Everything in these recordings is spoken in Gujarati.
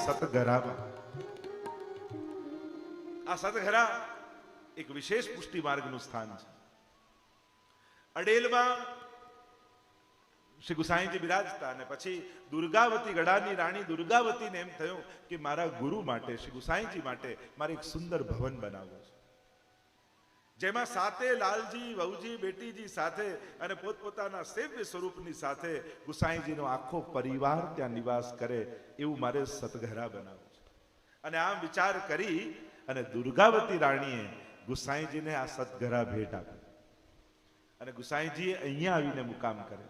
સતઘરામાં. આ સતઘરા એક વિશેષ પુષ્ટિ માર્ગનું સ્થાન છે. અડેલમાં શ્રી ગુસાઈજી બિરાજતા અને પછી દુર્ગાવતી ગઢાની રાણી દુર્ગાવતીને એમ થયું કે મારા ગુરુ માટે શ્રી ગુસાઈજી માટે મારે એક સુંદર ભવન બનાવવું છે, જેમાં સાતે લાલજી વહુજી બેટીજી સાથે અને પોતપોતાના સેવ્ય સ્વરૂપની સાથે ગુસાઈજીનો આખો પરિવાર ત્યાં નિવાસ કરે એવું મારે સતઘરા બનાવવું છે. અને આમ વિચાર કરી અને દુર્ગાવતી રાણીએ ગુસાઈજીને આ સતઘરા ભેટ આપી અને ગુસાઈજીએ અહીંયા આવીને મુકામ કરે.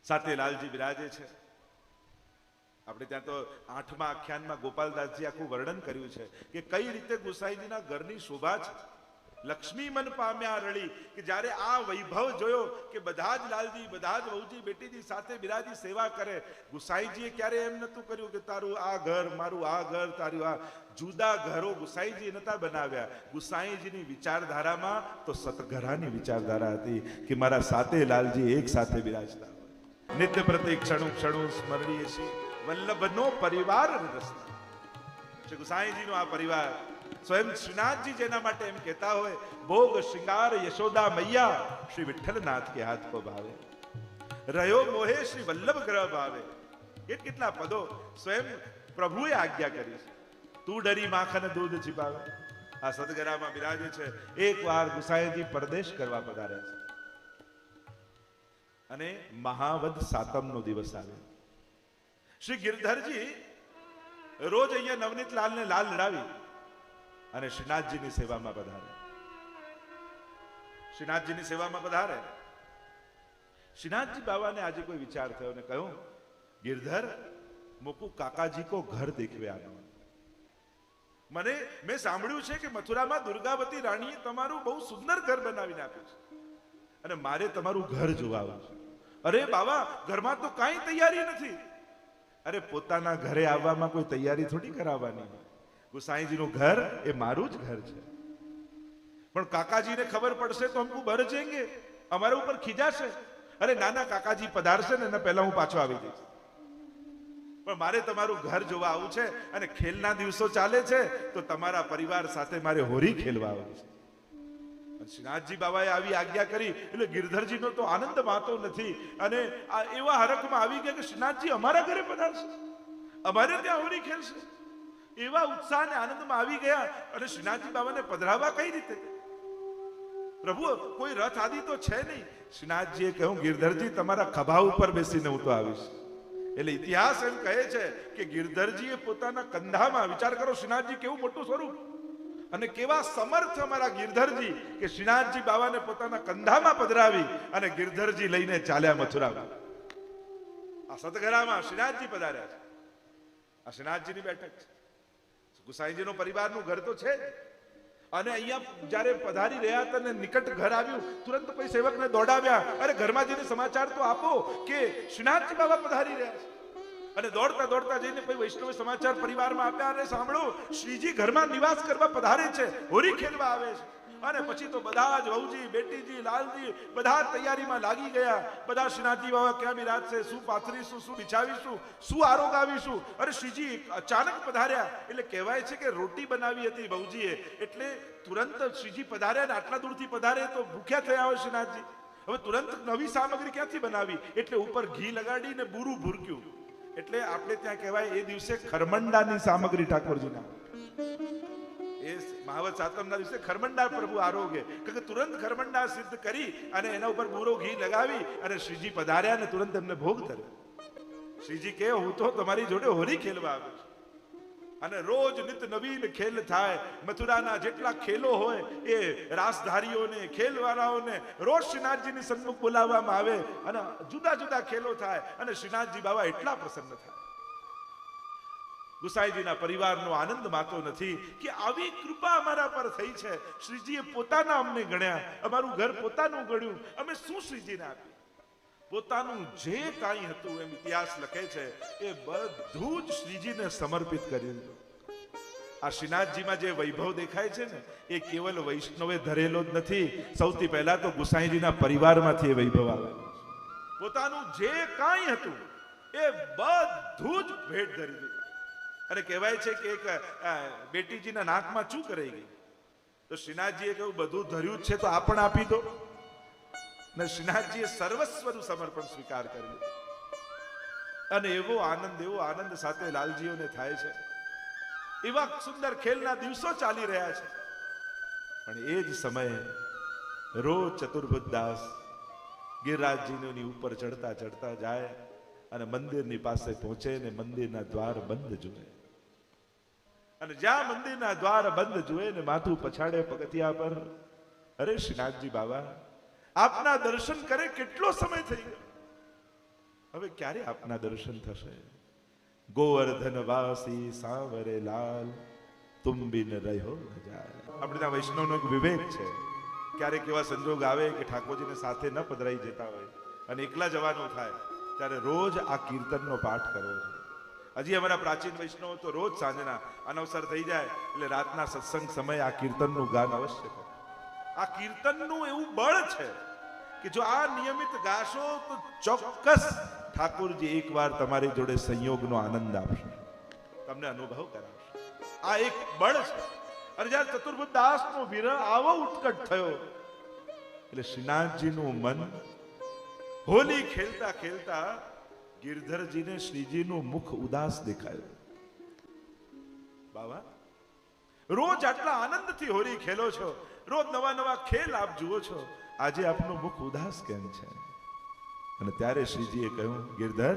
સાતે લાલજી બિરાજે છે. આપણે ત્યાં તો 8મા આખ્યાનમાં ગોપાલદાસજી આખું વર્ણન કર્યું છે કે કઈ રીતે ગુસાઈજીના ઘરની શોભા છે. લક્ષ્મી મન પામ્યા રળી, કે જ્યારે આ વૈભવ જોયો કે બધા જ લાલજી બધા જ વહુજી બેટીજી સાથે બિરાજી સેવા કરે. ગુસાઈજીએ ક્યારે એમ નતું કર્યું કે તારું આ ઘર મારું આ ઘર તારું આ, જુદા ઘરો ગુસાઈજી નતા બનાવ્યા. ગુસાઈજીની વિચારધારામાં તો સતઘરાની વિચારધારા હતી કે મારા સાતે લાલજી એક સાથે બિરાજતા, નિત્ય પ્રતિ ક્ષણુ ક્ષણુ સ્મરણીય છે વલ્લભનો પરિવાર રસતા. શ્રી ગુસાઈજીનો આ પરિવાર સ્વયં શ્રીનાથજી જેના માટે એમ કહેતા હોય, ભોગ શ્રૃંગાર યશોદા મૈયા શ્રી વિઠ્ઠલનાથ કે હાથ કો ભાવે, રહ્યો મોહે શ્રી વલ્લભ ગ્રહ ભાવે. કેટલા પદો સ્વયં પ્રભુએ આજ્ઞા કરી છે. તું ડરી માખન દૂધ છીપાવે. આ સતઘરામાં બિરાજે છે. એકવાર ગુસાઈજી પરદેશ કરવા પધાર્યા છે અને મહાવદ સાતમનો દિવસ આવે. શ્રી ગિરધરજી રોજ અહીંયા નવનીત લાલને લાલ લડાવી અને શ્રીનાથજીની સેવામાં પધારે. શ્રીનાથજીની સેવામાં પધારે. શ્રીનાથજી બાબાને આજે કોઈ વિચાર થયો ને કહ્યું, गिरधर मोकू काकाजी को घर देखवे आना. મને મેં સાંભળ્યું છે કે મથુરામાં દુર્ગાવતી રાણીએ તમારું બહુ સુંદર ઘર બનાવીને આપ્યું છે અને મારે તમારું ઘર જોવા આવવું છે. અરે બાબા, ઘરમાં તો કાંઈ તૈયારી નથી. અરે પોતાના ઘરે આવવામાં કોઈ તૈયારી થોડી કરાવવાની. ગુસાઈજીનું ઘર એ મારું જ ઘર છે, પણ કાકાજીને ખબર પડશે તો હમકુ ભર જેંગે, અમારા ઉપર ખીજાશે. અરે નાના, કાકાજી પધારશે ને એના પહેલા હું પાછો આવી જઈશ, પણ મારે તમારું ઘર જોવા આવું છે અને ખેલના દિવસો ચાલે છે તો તમારા પરિવાર સાથે મારે હોરી ખેલવા આવવું છે. શ્રીનાથજી બાબાએ આવી આજ્ઞા કરી એટલે ગિરધરજીનો તો આનંદ માતો નથી અને આ એવા હરખમાં આવી ગયા કે શ્રીનાથજી અમારા ઘરે પધારશે, અમારે ત્યાં હોરી ખેલશે. એવા ઉત્સાહ અને આનંદમાં આવી ગયા અને શ્રીનાથજી બાબાને પધરાવા કઈ રીતે? પ્રભુ કોઈ રથ આદિ તો છે નહીં. શ્રીનાથજીએ કહ્યું, ગિરધરજી તમારા ખભા ઉપર બેસીને હું તો આવીશ. એટલે ઇતિહાસ એમ કહે છે કે ગિરધરજીએ પોતાના કંધામાં, વિચાર કરો શ્રીનાથજી કેવું મોટું સ્વરૂપ અને કેવા સમર્થ અમારા ગિરધરજી, કે શ્રીનાથજી બાબાને પોતાના કંધામાં પધરાવી અને ગિરધરજી લઈને ચાલ્યા મથુરામાં. આ સતઘરામાં શ્રીનાથજી પધાર્યા છે. આ શ્રીનાથજીની બેઠક છે. ગુસાઈજીનો પરિવારનું ઘર તો છે અને અહીંયા જ્યારે પધારી રહ્યા હતા ને નિકટ ઘર આવ્યું, તુરંત કોઈ સેવકને દોડાવ્યા, અરે ઘરમાં જઈને સમાચાર તો આપો કે શ્રીનાથજી બાબા પધારી રહ્યા છે. અને દોડતા દોડતા જઈને કોઈ વૈષ્ણવ સમાચાર પરિવારમાં આપ્યા, અને સાંભળો શ્રીજી ઘરમાં નિવાસ કરવા પધારે છે, હોરી ખેલવા આવે છે. અને પછી તો બધા જ વહુજી બેટીજી લાલજી બધા તૈયારીમાં લાગી ગયા. બધા શ્રીનાથજી બાબા ક્યાં બિરાજશે, શું પાથરીશું, શું બિછાવીશું, શું આરોગાવીશું. અરે શ્રીજી અચાનક પધાર્યા એટલે કહેવાય છે કે રોટી બનાવી હતી વહુજીએ, એટલે તુરંત શ્રીજી પધાર્યા ને આટલા દૂરથી પધારે તો ભૂખ્યા થયા હોય શ્રીનાથજી. હવે તુરંત નવી સામગ્રી ક્યાંથી બનાવી, એટલે ઉપર ઘી લગાડીને બુરું ભૂરક્યું. એટલે આપણે ત્યાં કહેવાય એ દિવસે ખરમંડાની સામગ્રી ઠાકોરજીના, એ મહાવત સાતમના દિવસે ખરમંડા પ્રભુ આરોગે, કે તુરંત ખરમંડા સિદ્ધ કરી અને એના ઉપર બુરો ઘી લગાવી અને શ્રીજી પધાર્યા અને તુરંત એમને ભોગ ધર્યો. શ્રીજી કહે, હું તો તમારી જોડે હોરી ખેલવા આવ્યો છું અને રોજ નિત નવીન ખેલ થાય. મથુરાના જેટલા ખેલો હોય એ રાસધારીઓને ખેલવાળાઓને રોજ શ્રીનાથજીની સન્મુખ બોલાવવામાં આવે અને જુદા જુદા ખેલો થાય અને શ્રીનાથજી બાબા એટલા પ્રસન્ન થાય. ગુસાઈજીના પરિવારનો આનંદ માતો નથી કે આવી કૃપા અમારા પર થઈ છે. શ્રીજીએ પોતાના અમને ગણ્યા, અમારું ઘર પોતાનું ગણ્યું, અમે શું શ્રીજીને આપ્યું? પોતાનું જે કાંઈ હતું, એમ ઇતિહાસ લખે છે, એ બધું જ શ્રીજીને સમર્પિત કર્યું. આ શ્રીનાથજીમાં જે વૈભવ દેખાય છે ને, એ કેવલ વૈષ્ણવે ધરેલો જ નથી, સૌથી પહેલા તો ગુસાઈજીના પરિવારમાંથી એ વૈભવ આવે. પોતાનું જે કાંઈ હતું એ બધું જ ભેટ ધરી દીધું. અને કહેવાય છે કે એક બેટીજીના નાકમાં ચૂક રહી ગઈ, તો શ્રીનાથજીએ કહ્યું બધું ધર્યું જ છે તો આ પણ આપી દો. ને શ્રીનાથજીએ સર્વસ્વનું સમર્પણ સ્વીકાર કર્યું. અને એવો આનંદ સાથે લાલજીઓને થાય છે. એવા સુંદર ખેલના દિવસો ચાલી રહ્યા છે. પણ એ જ સમયે રોજ ચતુર્ભુજદાસ ગિરિરાજજીની ઉપર ચડતા ચડતા જાય અને મંદિરની પાસે પહોંચે ને મંદિરના દ્વાર બંધ જુએ. અને જ્યાં મંદિરના દ્વાર બંધ જુએ ને માથું પછાડે પગથિયા પર, અરે શ્રીનાથજી બાબા આપના દર્શન કરે કેટલો સમય થઈ ગયો, હવે ક્યારે આપના દર્શન થશે? ગોવર્ધન વાસી સાવરે લાલ તુમ બિન રહ્યો ન જાય. આપણે ત્યાં વૈષ્ણવનો એક વિવેક છે. ક્યારેક એવા સંજોગ આવે કે ઠાકોરજીને સાથે ન પધરાઈ જતા હોય અને એકલા જવાનું થાય, ત્યારે રોજ આ કીર્તનનો પાઠ કરવો છે. હજી અમારા પ્રાચીન વૈષ્ણવો તો રોજ સાંજના અનવસર થઈ જાય એટલે રાતના સત્સંગ સમયે આ કીર્તનનું ગાન અવશ્ય કરે. આ કીર્તનનું એવું બળ છે કે જો આ નિયમિત ગાશો તો ચોક્કસ ઠાકોરજી એકવાર તમારી જોડે સંયોગનો આનંદ આપશે, તમને અનુભવ કરાવશે. આ એક બળ છે. અને જ્યારે ચતુર્ભુજદાસનો વિરહ આવો ઉત્કટ થયો એટલે શ્રીનાથજીનું મન હોલી ખેલતા ખેલતા ગિરધરજીને શ્રીજીનું મુખ ઉદાસ દેખાયું. બાબા રોજ આટલા આનંદથી હોલી ખેલો છો, રોજ નવા નવા ખેલ આપ જુઓ છો, આજે આપનું મુખ ઉદાસ કેમ છે? અને ત્યારે શ્રીજીએ કહ્યું, ગિરધર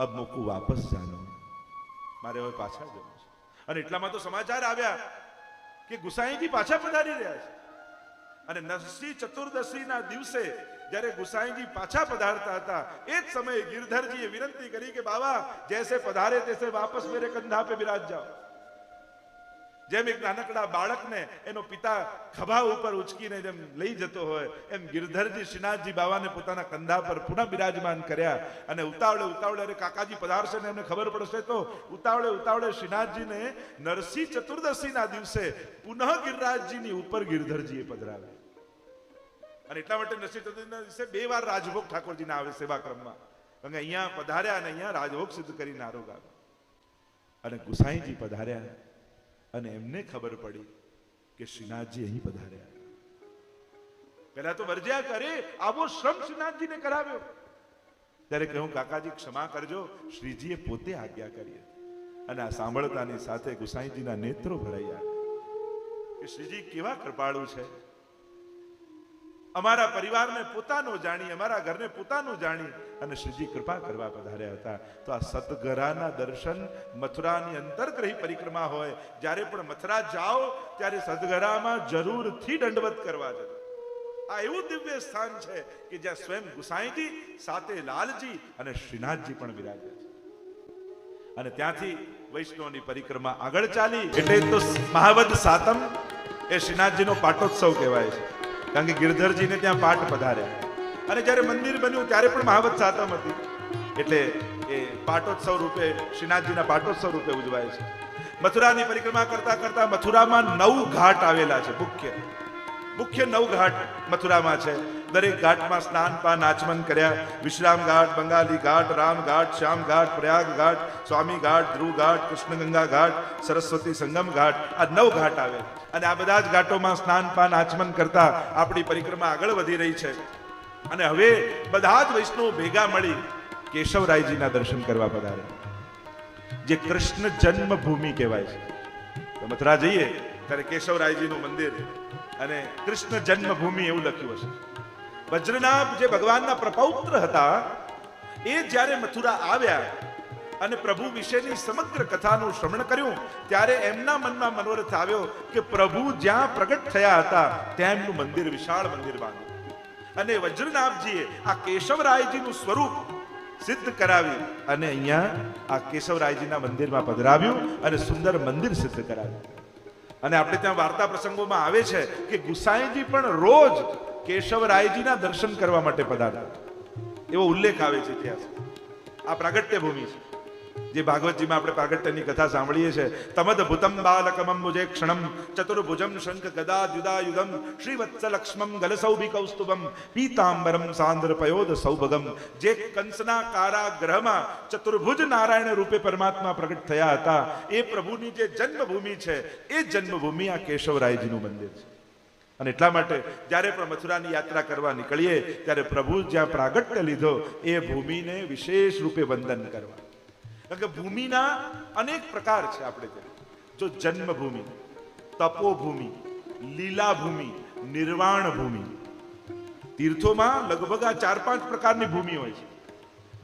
અબ મુકુ વાપસ જાનો, મારે હવે પાછા જવું છે. અને એટલામાં તો સમાચાર આવ્યા કે ગુસાઈજી પાછા પધારી રહ્યા છે. અને નરસિંહ ચતુર્દશીના દિવસે જ્યારે ગુસાઈજી પાછા પધારતા હતા એ જ સમયે ગિરધરજીએ વિનંતી કરી કે બાબા જૈસે પધારે તૈસે વાપસ મેરે કંધા પે બિરાજ જાઓ. જેમ એક નાનકડા બાળકને એનો પિતા ખભા ઉપર ઉચકીને જેમ લઈ જતો હોય એમ ગિરધરજી શ્રીનાથજી બાબાને પોતાના કંધા પર પુનઃ બિરાજમાન કર્યા. અને ઉતાવળે અરે કાકાજી પધારશે ને એમને ખબર પડશે તો ઉતાવળે શ્રીનાથજીને નરસિંહ ચતુર્દશીના દિવસે પુનઃ ગિરિરાજજીની ઉપર ગિરધરજીએ પધરાવ્યા. અને એટલા માટે નરસિંહ ચતુર્દશીના દિવસે 2 વાર રાજભોગ ઠાકોરજીના આવે સેવાક્રમમાં. કારણ કે અહીંયા પધાર્યા અને અહીંયા રાજભોગ સિદ્ધ કરીને આરોગ આવ્યો. અને ગુસાઈજી પધાર્યા અને એમને ખબર પડી કે શ્રીનાથજી અહીં પધાર્યા. પહેલા તો વર્જ્યા કરે આવો શ્રમ શ્રીનાથજીને કરાવ્યો. ત્યારે કહ્યું, કાકાજી ક્ષમા કરજો, શ્રીજીએ પોતે આજ્ઞા કરી. અને આ સાંભળતાની સાથે ગુસાઈજીના નેત્રો ભરાયા કે શ્રીજી કેવા કૃપાળુ છે. અમારા પરિવારને પોતાનો જાણી, અમારા ઘરને પોતાનું જાણી અને શ્રીજી કૃપા કરવા પધાર્યા હતા. તો આ સતગરાના દર્શન મથુરાની અંતરગ્રહી પરિક્રમા હોય, જ્યારે પણ મથુરા જાઓ ત્યારે સતગરામાં જરૂરથી દંડવત કરવા જજો. આ એવું દિવ્ય સ્થાન છે કે જ્યાં સ્વયં ગુસાઈજી સાથે લાલજી અને શ્રીનાથજી પણ બિરાજે છે. અને ત્યાંથી વૈષ્ણવની પરિક્રમા આગળ ચાલી. એટલે તો મહાવદ સાતમ એ શ્રીનાથજીનો પાટોત્સવ કહેવાય છે. કારણ કે ગિરધરજીને ત્યાં પાઠ પધાર્યા. અને જ્યારે મંદિર બન્યું ત્યારે પણ મહાવદ સાતમ હતી. એટલે એ પાટોત્સવ રૂપે શ્રીનાથજીના પાટોત્સવ રૂપે ઉજવાય છે. મથુરાની પરિક્રમા કરતા કરતા મથુરામાં 9 ઘાટ આવેલા છે. મુખ્ય 9 ઘાટ મથુરામાં છે. દરેક ઘાટમાં સ્નાન પાન આચમન કર્યા. વિશ્રામ ઘાટ, બંગાલી ઘાટ, રામ ઘાટ, શ્યામ ઘાટ, પ્રયાગ ઘાટ, સ્વામી ઘાટ, ધ્રુવ ઘાટ, કૃષ્ણગંગા ઘાટ, સરસ્વતી સંગમ ઘાટ, આ 9 ઘાટ આવે. અને આ બધા જ ઘાટોમાં સ્નાન પાન આચમન કરતા આપણી પરિક્રમા આગળ વધી રહી છે. અને હવે બધા જ વૈષ્ણવો ભેગા મળી કેશવરાયજીના દર્શન કરવા પધારે, જે કૃષ્ણ જન્મભૂમિ કહેવાય છે. તો મથુરા જઈએ ત્યારે કેશવરાયજીનું મંદિર અને કૃષ્ણ જન્મભૂમિ એવું લખ્યું હશે. વજ્રનાભ જે ભગવાનના પ્રપૌત્ર હતા એ જ્યારે મથુરા આવ્યા અને પ્રભુ વિશેની સમગ્ર કથાનું શ્રવણ કર્યું ત્યારે એમના મનમાં મનોરથ આવ્યો કે પ્રભુ જ્યાં પ્રગટ થયા હતા ત્યાં એમનું મંદિર, વિશાળ મંદિર બાંધ્યું. અને વજ્રનાભજીએ આ કેશવરાયજીનું સ્વરૂપ સિદ્ધ કરાવી અને અહીંયા આ કેશવરાયજીના મંદિરમાં પધરાવ્યું અને સુંદર મંદિર સિદ્ધ કરાવ્યું. અને આપણે ત્યાં વાર્તા પ્રસંગોમાં આવે છે કે ગુસાઈજી પણ રોજ કેશવરાયજીના દર્શન કરવા માટે પધારતા, એવો ઉલ્લેખ આવે છે ઇતિહાસ. આ પ્રાગટ્ય ભૂમિ છે. જે ભાગવતજીમાં આપણે પ્રાગટ્યની કથા સાંભળીએ છીએ, તમદ ભૂતમ બાલકમંબુજે ક્ષણમ ચતુર્ભુજમ શંખ ગદા દ્યુદાયુધમ શ્રીવત્સલક્ષ્મમ ગલસૌભિકૌસ્તુભમ પીતાંબરમ સાંદ્ર પયોદ સૌભગમ. જે કંસના કારાગૃહમાં ચતુર્ભુજ નારાયણ રૂપે પરમાત્મા પ્રગટ થયા હતા, એ પ્રભુની જે જન્મભૂમિ છે, એ જન્મભૂમિ આ કેશવરાયજીનું મંદિર છે. અને એટલા માટે જ્યારે પણ મથુરાની યાત્રા કરવા નીકળીએ ત્યારે પ્રભુ જ્યાં પ્રાગટ્ય લીધો એ ભૂમિને વિશેષ રૂપે વંદન કરવા. કારણ કે ભૂમિના અનેક પ્રકાર છે. આપણે જો જન્મભૂમિ, તપોભૂમિ, લીલાભૂમિ, નિર્વાણ ભૂમિ, તીર્થોમાં લગભગ આ 4-5 પ્રકારની ભૂમિ હોય છે.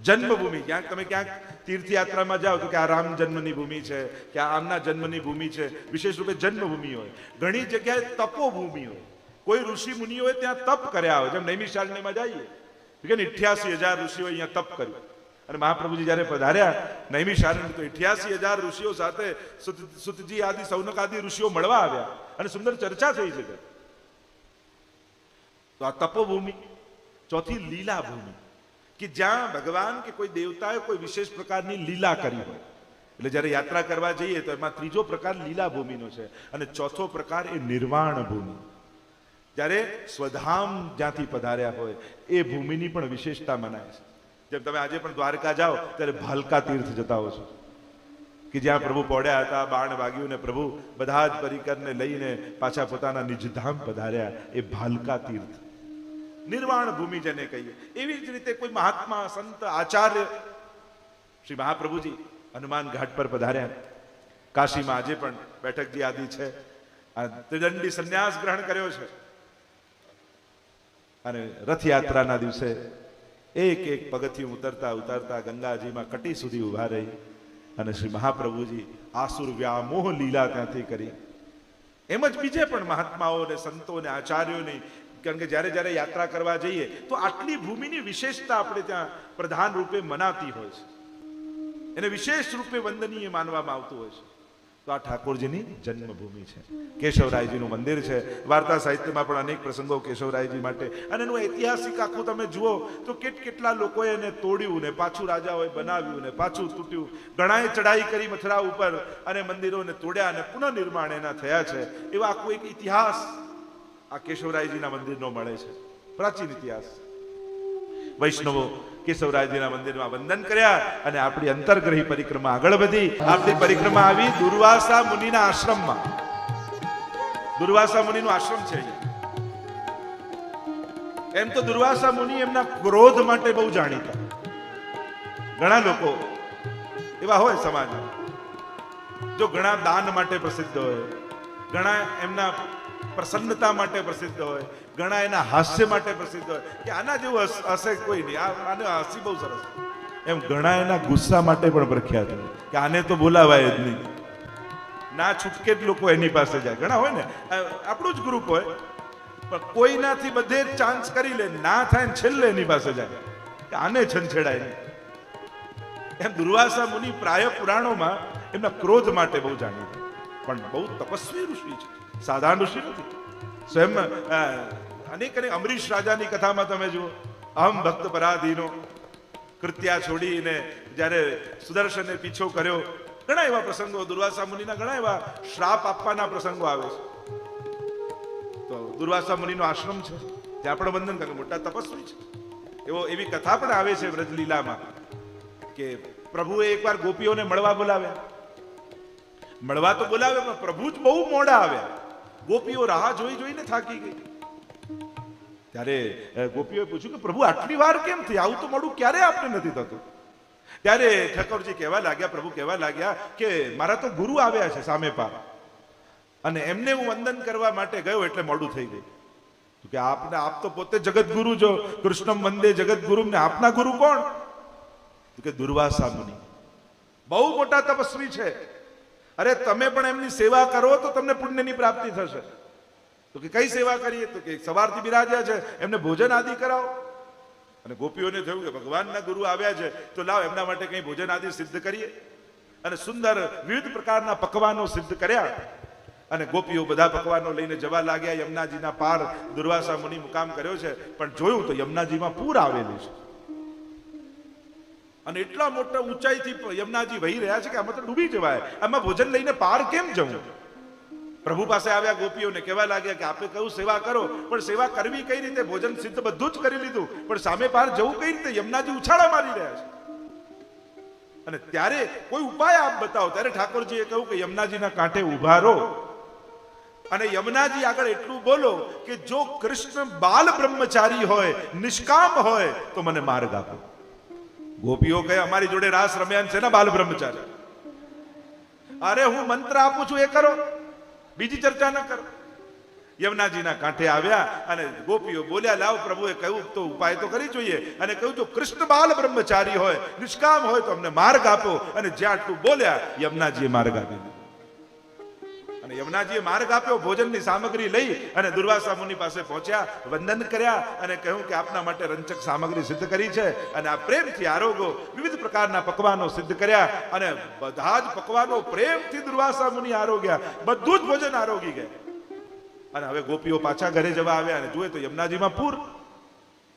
જન્મભૂમિ, ક્યાંક તમે ક્યાંક તીર્થયાત્રામાં જાઓ તો કે આ રામ જન્મની ભૂમિ છે, કે આ આમના જન્મની ભૂમિ છે, વિશેષ રૂપે જન્મભૂમિ હોય. ઘણી જગ્યાએ તપોભૂમિ હોય, કોઈ ઋષિ મુનિઓએ ત્યાં તપ કર્યા હોય. જેમ નૈમિષારણ્યમાં જઈએ કે 88,000 ઋષિઓ અહીંયા તપ કર્યું. અને મહાપ્રભુજી જ્યારે પધાર્યા નૈમિષારણ્ય તો 88,000 ઋષિઓ સાથે સુતજી આદિ સૌનક આદિ ઋષિઓ મળવા આવ્યા અને સુંદર ચર્ચા થઈ છે. તો આ તપોભૂમિ. ચોથી લીલા ભૂમિ, કે જ્યાં ભગવાન કે કોઈ દેવતાએ કોઈ વિશેષ પ્રકારની લીલા કરી હોય. એટલે જ્યારે યાત્રા કરવા જઈએ તો એમાં ત્રીજો પ્રકાર લીલા ભૂમિનો છે. અને ચોથો પ્રકાર એ નિર્વાણ ભૂમિ, જ્યારે સ્વધામ જ્યાંથી પધાર્યા હોય એ ભૂમિની પણ વિશેષતા મનાય છે. જેમ તમે આજે પણ દ્વારકા જાઓ ત્યારે ભાલકા તીર્થ જતા હો છો, કે જ્યાં પ્રભુ પોડ્યા હતા, બાણ વાગ્યું ને પ્રભુ બધા જ પરિકરને લઈને પાછા પોતાના નિજધામ પધાર્યા. એ ભાલકા તીર્થ, નિર્વાણ ભૂમિ જેને કહીએ. એવી જ રીતે કોઈ મહાત્મા, સંત, આચાર્ય, શ્રી મહાપ્રભુજી હનુમાન ઘાટ પર પધાર્યા. કાશીમાં આજે પણ બેઠકજી આદિ છે, આ ત્રિદંડી સંન્યાસ ગ્રહણ કર્યો છે. અને રથયાત્રાના દિવસે એક એક પગથિયું ઉતરતા ઉતરતા ગંગાજીમાં કટી સુધી ઉભા રહી અને શ્રી મહાપ્રભુજી આસુર વ્યામોહ લીલા ત્યાંથી કરી. એમ જ બીજે પણ મહાત્માઓ ને સંતો ને આચાર્યોની, કારણ કે જ્યારે જ્યારે યાત્રા કરવા જઈએ તો આટલી ભૂમિની વિશેષતા આપણે ત્યાં પ્રધાન રૂપે મનાતી હોય છે, એને વિશેષ રૂપે વંદનીય માનવામાં આવતું હોય છે. તો આ ઠાકોરજીની જન્મભૂમિ છે, કેશવરાયજીનું મંદિર છે. વાર્તા સાહિત્યમાં પણ અનેક પ્રસંગો કેશવરાયજી માટે, અને એનું ઐતિહાસિક આખું તમે જુઓ તો કેટલા લોકોએ એને તોડ્યું ને પાછું રાજાઓએ બનાવ્યું ને પાછું તૂટ્યું. ઘણાએ ચડાઈ કરી મથુરા ઉપર અને મંદિરોને તોડ્યા અને પુનઃનિર્માણ એના થયા છે. એવા આખું એક ઇતિહાસ આ કેશવરાયજીના મંદિરનો મળે છે, પ્રાચીન ઇતિહાસ. વૈષ્ણવો કેશવરાયજીના મંદિરમાં વંદન કર્યા અને આપણી અંતર્ગ્રહી પરિક્રમા આગળ વધી. આપણી પરિક્રમા આવી દુર્વાસા મુનિના આશ્રમમાં. દુર્વાસા મુનિનો આશ્રમ છે અહીંયા. એમ તો દુર્વાસા મુનિ એમના ક્રોધ માટે બહુ જાણીતા. ઘણા લોકો એવા હોય સમાજમાં, જો ઘણા દાન માટે પ્રસિદ્ધ હોય, ઘણા એમના પ્રસન્નતા માટે પ્રસિદ્ધ હોય, ઘણા એના હાસ્ય માટે પ્રસિદ્ધ હોય કે આના જેવું હશે કોઈ નહીં, આને હસી બહુ સરસ. એમ ઘણા એના ગુસ્સા માટે પણ પ્રખ્યાત હોય કે આને તો બોલાવાય જ નહીં. ના છૂટકે જ લોકો એની પાસે જાય. ઘણા હોય ને, આપણું જ ગ્રુપ હોય પણ કોઈનાથી બધે જ ચાન્સ કરી લે, ના થાય ને છેલ્લે એની પાસે જાય કે આને છંછેડાય નહીં. એમ દુર્વાસા મુનિ પ્રાય પુરાણોમાં એમના ક્રોધ માટે બહુ જાણીતા, પણ બહુ તપસ્વી ઋષિ છે, સાધારણ ઋષિ નથી. સ્વયં અનેક અમરીશ રાજાની કથામાં તમે જુઓ, અહમ ભક્ત પરાધીનો કૃત્યા છોડીને જ્યારે સુદર્શને પીછો કર્યો. ઘણા એવા પ્રસંગો, દુર્વાસા મુનિના ઘણા એવા શ્રાપ આપવાના પ્રસંગો આવે છે. તો દુર્વાસા મુનિનો આશ્રમ છે, ત્યાં પણ વંદન કરે, મોટા તપસ્વી છે. એવી કથા પણ આવે છે વ્રજલીલામાં કે પ્રભુએ એકવાર ગોપીઓને મળવા બોલાવ્યા. મળવા તો બોલાવ્યા પણ પ્રભુ જ બહુ મોડા આવ્યા. ગોપીઓ રાહ જોઈને થાકી ગઈ. ત્યારે ગોપીઓએ પૂછ્યું કે પ્રભુ આટલી વાર કેમ થઈ, આવું તો મોડું ક્યારે આપને નથી થતું. ત્યારે ઠાકોરજી કહેવા લાગ્યા, પ્રભુ કહેવા લાગ્યા કે મારા તો ગુરુ આવ્યા છે સામે પાર, અને એમને હું વંદન કરવા માટે ગયો એટલે મોડું થઈ ગયું. કે આપ તો પોતે જગત ગુરુ છો, કૃષ્ણમ વંદે જગત ગુરુ, ને આપના ગુરુ કોણ? કે દુર્વાસા મુનિ, બહુ મોટા તપસ્વી છે. અરે તમે પણ એમની સેવા કરો તો તમને પુણ્યની પ્રાપ્તિ થશે. તો કે કઈ સેવા કરીએ? તો કે સવારથી બિરાજ્યા છે, એમને ભોજન આદિ કરાવો. અને ગોપીઓને થયું કે ભગવાનના ગુરુ આવ્યા છે તો લાવ એમના માટે કંઈ ભોજન આદિ સિદ્ધ કરીએ. અને સુંદર વિવિધ પ્રકારના પકવાનો સિદ્ધ કર્યા. અને ગોપીઓ બધા પકવાનો લઈને જવા લાગ્યા. યમુનાજીના પાર દુર્વાસા મુનિ મુકામ કર્યો છે, પણ જોયું તો યમુનાજીમાં પૂર આવેલું છે. અને એટલા મોટા ઊંચાઈથી યમુનાજી વહી રહ્યા છે કે આમાં તો ડૂબી જવાય, આમાં ભોજન લઈને પાર કેમ જવું? પ્રભુ પાસે આવ્યા ગોપીઓને કહેવા લાગ્યા કે આપે કહ્યું સેવા કરો, પણ સેવા કરવી કઈ રીતે? ભોજન સિદ્ધ બધું જ કરી લીધું, પણ સામે પાર જવું કઈ રીતે? યમુનાજી ઉછાળા મારી રહ્યા છે અને ત્યારે કોઈ ઉપાય આપ બતાવો. ત્યારે ઠાકોરજીએ કહ્યું કે યમુનાજીના કાંઠે ઉભા રહો અને યમુનાજી આગળ એટલું બોલો કે જો કૃષ્ણ બાલ બ્રહ્મચારી હોય, નિષ્કામ હોય તો મને માર્ગ આપો. ગોપીઓ કહે અમારી જોડે રાસ રમ્યા છે ને બાલ બ્રહ્મચારી, અરે હું મંત્ર આપું છું એ કરો, બીજી ચર્ચા ન કરો. યમુનાજીના કાંઠે આવ્યા અને ગોપીઓ બોલ્યા લાવ પ્રભુએ કહ્યું તો ઉપાય તો કરી જોઈએ, અને કહ્યું જો કૃષ્ણ બાલ બ્રહ્મચારી હોય, નિષ્કામ હોય તો અમને માર્ગ આપો. અને જ્યાં આટલું બોલ્યા યમુનાજીએ માર્ગ આપી દીધો. અને યમુનાજીએ માર્ગ આપ્યો, ભોજનની સામગ્રી લઈ અને દુર્વાસા મુનિ પાસે પહોંચ્યા, વંદન કર્યા અને કહ્યું કે આપના માટે રંચક સામગ્રી સિદ્ધ કરી છે અને આ પ્રેમથી આરોગો. વિવિધ પ્રકારના પકવાનો સિદ્ધ કર્યા અને બધા જ પકવાનો પ્રેમથી દુર્વાસા મુનિ આરોગ્યા, બધું જ ભોજન આરોગી ગયા. અને હવે ગોપીઓ પાછા ઘરે જવા આવ્યા અને જુએ તો યમુનાજીમાં પૂર.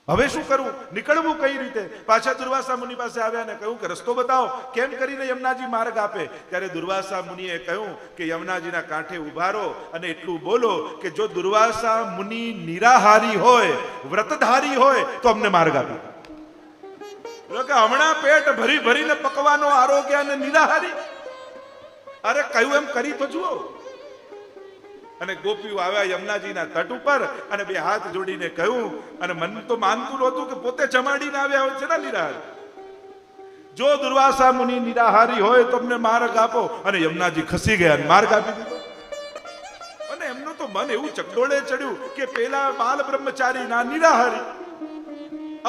હવે શું કરવું, નીકળવું કઈ રીતે? પાછા દુર્વાસા મુનિ પાસે આવ્યા અને કહ્યું કે રસ્તો બતાવો, કેમ કરીને યમુનાજી માર્ગ આપે. ત્યારે દુર્વાસા મુનિએ કહ્યું કે યમુનાજીના કાંઠે ઉભા રહો અને એટલું બોલો કે જો દુર્વાસા મુનિ નિરાહારી હોય, વ્રતધારી હોય તો અમને માર્ગ આપે. કે હમણાં પેટ ભરી ભરીને પકવાનો આરોગ્ય અને નિરાહારી, અરે કહ્યું એમ કરી તો જુઓ. અને ગોપીઓ આવ્યા યમુનાજીના તટ ઉપર અને બે હાથ જોડીને કહ્યું, અને મન તો માનતું નહોતું કે પોતે જમાડીને આવ્યા હોય છે ને નિરાહારી. જો દુર્વાસા મુનિ નિરાહારી હોય તો અમને માર્ગ આપો. અને યમુનાજી ખસી ગયા અને માર્ગ આપી દીધો. અને એમનું તો મન એવું ચકડોળે ચડ્યું કે પેલા બાલ બ્રહ્મચારી ના નિરાહારી,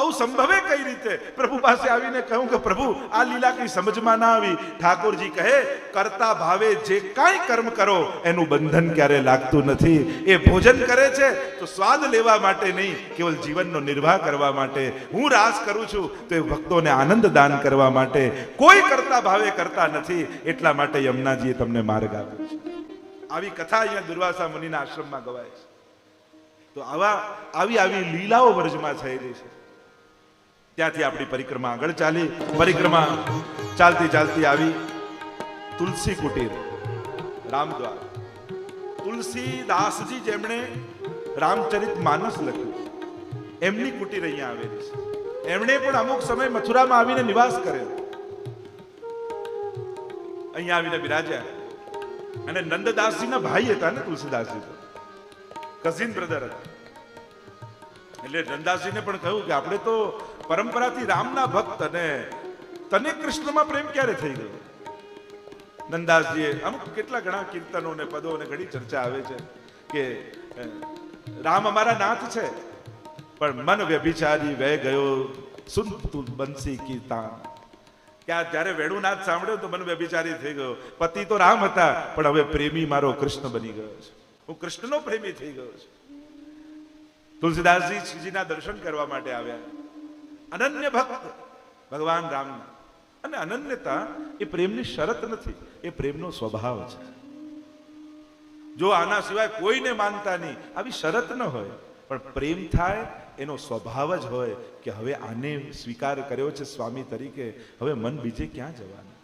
આવું સંભવે કઈ રીતે? પ્રભુ પાસે આવીને કહ્યું કે પ્રભુ આ લીલા કઈ સમજમાં ના આવી. ઠાકોરજી કહે કરતા ભાવે જે કાંઈ કર્મ કરો એનું બંધન ક્યારે લાગતું નથી. એ ભોજન કરે છે તો સ્વાદ લેવા માટે નહીં, કેવલ જીવનનો નિર્વાહ કરવા માટે. હું રાસ કરું છું તો એ ભક્તોને આનંદ દાન કરવા માટે, કોઈ કરતા ભાવે કરતા નથી. એટલા માટે યમુનાજીએ તમને માર્ગ આપ્યો છે. આવી કથા અહીંયા દુર્વાસા મુનિના આશ્રમમાં ગવાય છે. તો આવી લીલાઓ વ્રજમાં થયેલી છે. ત્યાંથી આપણી પરિક્રમા આગળ ચાલી. પરિક્રમા ચાલતી ચાલતી આવી તુલસી કુટીર, રામદ્વાર. તુલસીદાસજી જેમણે રામચરિત માનસ લખ્યું, એમની કુટીર અહીંયા આવેલી છે. એમણે પણ અમુક સમય મથુરામાં આવીને નિવાસ કર્યો. અહીંયા આવીને બિરાજ્યા. અને નંદદાસજીના ભાઈ હતા ને તુલસીદાસજી, તો કઝિન બ્રધર હતા. એટલે નંદાસજીને પણ કહ્યું કે આપણે તો પરંપરાથી રામના ભક્ત, અને તને કૃષ્ણમાં પ્રેમ ક્યારે થઈ ગયો? નંદાસજીએ અમુક કેટલા ઘણા કીર્તનો ને પદો અને ઘણી ચર્ચા આવે છે કે રામ અમારા નાથ છે, પણ મન વ્યભિચારી વહી ગયો સુન તું બંસી કી તાન. ક્યાં જ્યારે વેણુનાથ સાંભળ્યો તો મન વ્યભિચારી થઈ ગયો. પતિ તો રામ હતા, પણ હવે પ્રેમી મારો કૃષ્ણ બની ગયો છે. હું કૃષ્ણનો પ્રેમી થઈ ગયો છું. તુલસીદાસજી શ્રીજીના દર્શન કરવા માટે આવ્યા. અનન્ય ભક્ત ભગવાન રામના. અને અનન્યતા એ પ્રેમની શરત નથી, એ પ્રેમનો સ્વભાવ છે. જો આના સિવાય કોઈને માનતા નહીં, આવી શરત ન હોય, પણ પ્રેમ થાય એનો સ્વભાવ જ હોય કે હવે આને સ્વીકાર કર્યો છે સ્વામી તરીકે, હવે મન બીજે ક્યાં જવાનું.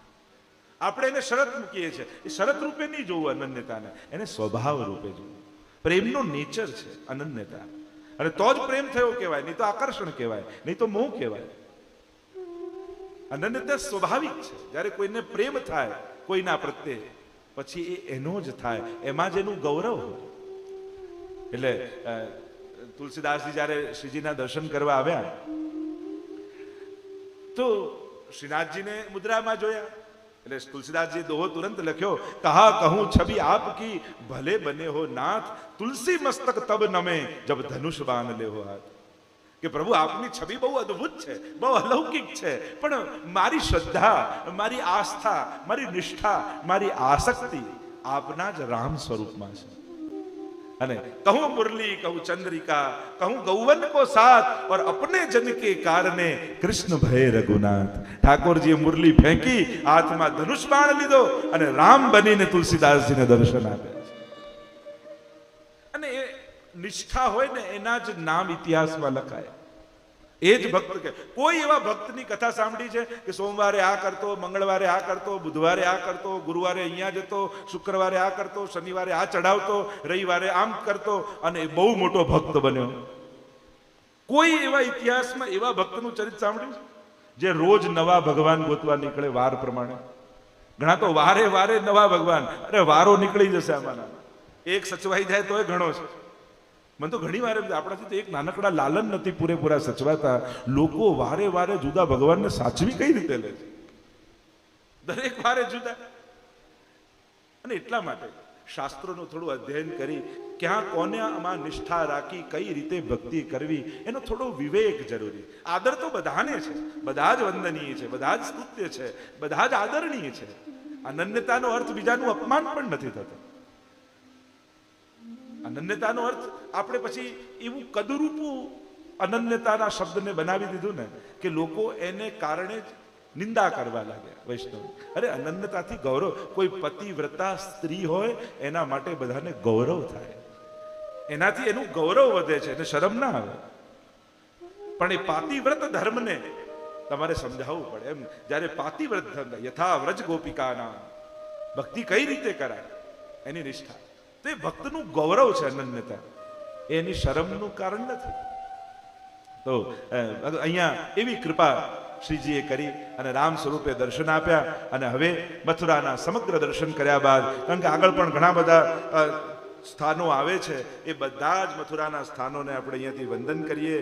આપણે એને શરત મૂકીએ છીએ. એ શરત રૂપે નહીં જોવું અનન્યતાને, એને સ્વભાવ રૂપે જોવું. પ્રેમનો નેચર છે અનન્યતા. અને તો જ પ્રેમ થયો કહેવાય, નહીં તો આકર્ષણ કહેવાય, નહીં તો મોહ કહેવાય. અનન્યતા સ્વાભાવિક છે. જ્યારે કોઈને પ્રેમ થાય કોઈના પ્રત્યે, પછી એ એનો જ થાય, એમાં જ એનું ગૌરવ હોય. એટલે તુલસીદાસજી જ્યારે શ્રીજીના દર્શન કરવા આવ્યા તો શ્રીનાથજીને મુદ્રામાં જોયા. એટલે તુલસીદાસજી દોહો તુરંત લખ્યો, કહા કહું છબી આપકી ભલે બને હો નાથ, તુલસી મસ્તક તબ નમે જબ ધનુષ બાન લે હો હાથ. કે પ્રભુ આપની છબી બહુ અદ્ભુત છે, બહુ અલૌકિક છે, પણ મારી શ્રદ્ધા, મારી આસ્થા, મારી નિષ્ઠા, મારી આસક્તિ આપના જ રામ સ્વરૂપમાં છે. અને કહું મુરલી કહું ચંદ્રિકા કહું ગૌવન કો સાથ और अपने जन के कारणे कृष्ण भय रघुनाथ. ઠાકોરજીએ મુરલી ફેંકી, હાથમાં ધનુષ બાણ લીધો અને રામ બનીને તુલસીદાસજીને દર્શન આપ્યા. અને એ નિષ્ઠા હોય ને એના જ નામ ઇતિહાસમાં લખાય. એ જ ભક્ત કે કોઈ એવા ભક્તની કથા સાંભળી છે કે સોમવારે આ કરતો, મંગળવારે આ કરતો, બુધવારે આ કરતો, ગુરુવારે અહીંયા જતો, શુક્રવારે આ કરતો, શનિવારે આ ચડાવતો, રવિવારે આમ કરતો અને બહુ મોટો ભક્ત બન્યો? કોઈ એવા ઇતિહાસમાં એવા ભક્તનું ચરિત્ર સાંભળ્યું જે રોજ નવા ભગવાન ગોતવા નીકળે વાર પ્રમાણે? ઘણા તો વારે વારે નવા ભગવાન, અરે વારો નીકળી જશે આમાં, એક સચવાઈ જાય તોય ઘણો છે. મને તો ઘણી વાર આપણાથી તો એક નાનકડા લાલન નથી પૂરેપૂરા સચવાતા, લોકો વારે વારે જુદા ભગવાનને સાચવી કઈ રીતે લે છે? દરેક વારે જુદા. અને એટલા માટે શાસ્ત્રોનું થોડું અધ્યયન કરી ક્યાં કોને આમાં નિષ્ઠા રાખી કઈ રીતે ભક્તિ કરવી એનો થોડો વિવેક જરૂરી. આદર તો બધાને છે, બધા જ વંદનીય છે, બધા જ સ્તુત્ય છે, બધા જ આદરણીય છે. અનન્યતાનો અર્થ બીજાનું અપમાન પણ નથી થતો. અનન્યતાનો અર્થ આપણે પછી એવું કદરૂપું અનન્યતાના શબ્દને બનાવી દીધું ને કે લોકો એને કારણે જ નિંદા કરવા લાગ્યા. વૈષ્ણવ અરે અનન્યતાથી ગૌરવ. કોઈ પતિવ્રતા સ્ત્રી હોય એના માટે બધાને ગૌરવ થાય, એનાથી એનું ગૌરવ વધે છે, એને શરમ ના આવે. પણ એ પાતિવ્રત ધર્મને તમારે સમજાવવું પડે. એમ જ્યારે પાતિવ્રત ધર્મ યથા વ્રજ ગોપિકાના ભક્તિ કઈ રીતે કરાય એની નિષ્ઠા, તો એ ભક્તનું ગૌરવ છે અનન્યતા, એની શરમનું કારણ નથી. તો અહીંયા એવી કૃપા શ્રીજીએ કરી અને રામ સ્વરૂપે દર્શન આપ્યા. અને હવે મથુરાના સમગ્ર દર્શન કર્યા બાદ, કારણ કે આગળ પણ ઘણા બધા સ્થાનો આવે છે, એ બધા જ મથુરાના સ્થાનોને આપણે અહીંયાથી વંદન કરીએ.